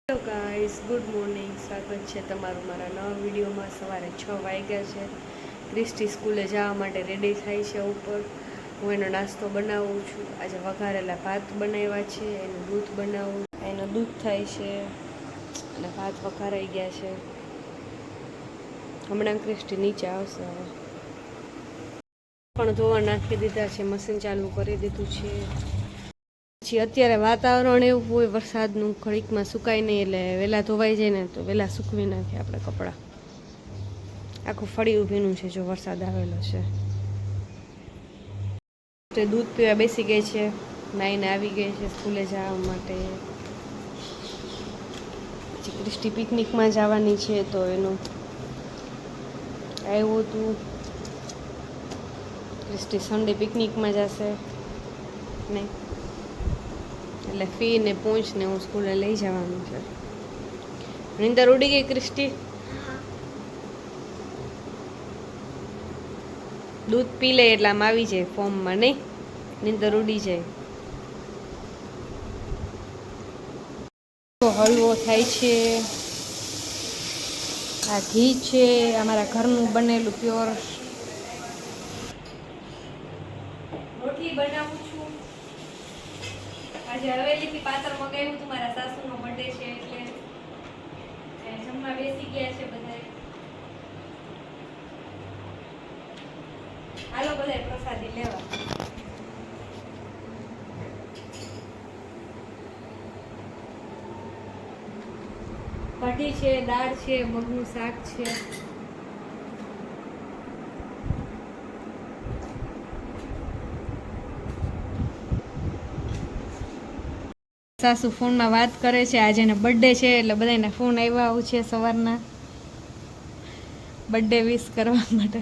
Hello guys, good morning. સ્વાગત છે તમારું મારા નવા વિડીયોમાં. સવારે 6 વાગ્યા છે. ક્રિસ્ટી સ્કૂલે જવા માટે રેડી થાય છે ઉપર. હું એનો નાસ્તો બનાવું છું. આજે વઘારેલા ભાત બનાવ્યા છે, એનું દૂધ બનાવું, એનું દૂધ થાય છે અને ભાત વઘારાઈ ગયા છે. હમણાં ક્રિસ્ટી નીચે આવશે. હવે પણ ધોવા નાખી દીધા છે, મશીન ચાલુ કરી દીધું છે. પછી અત્યારે વાતાવરણ એવું હોય વરસાદનું, ઘડીકમાં સુકાય નહીં, એટલે વહેલા ધોવાઈ જાય ને તો વહેલા સૂકવી નાખીએ આપણે કપડાં. આખું ફળિયું ભીનું છે, જો વરસાદ આવેલો છે. તે દૂધ પીવા બેસી ગઈ છે, નાઈને આવી ગઈ છે સ્કૂલે જવા માટે. પછી ક્રિસ્ટી પિકનિકમાં જવાની છે તો એનું આવ્યું હતું. ક્રિસ્ટી સન્ડે પિકનિકમાં જશે નહીં, એટલે ફી ને પહોંચ ને હું સ્કૂલે લઈ જવાનું છે. નીંદર ઉડી ગઈ ક્રિસ્ટી? દૂધ પી લે એટલે આમ આવી જાય ફોર્મમાં, નહીં? નીંદર ઉડી જાય. હલવો થાય છે, આ ઘી છે, અમારા ઘરનું બનેલું પ્યોર. રોટલી બનાવું છું. આજે હવેલીથી પાત્ર મગાવ્યું હતું, મારા સાસુનો બર્થડે છે એટલે જમવા બેસી ગયા છે બધા. હાલો બધા પ્રસાદી લેવા. કઢી છે, દાળ છે, મગનું શાક છે. સાસુ ફોનમાં વાત કરે છે. આજે એનો બર્થડે છે એટલે બધાના ફોન આવ્યા છે સવારના બર્થડે વિશ કરવા માટે.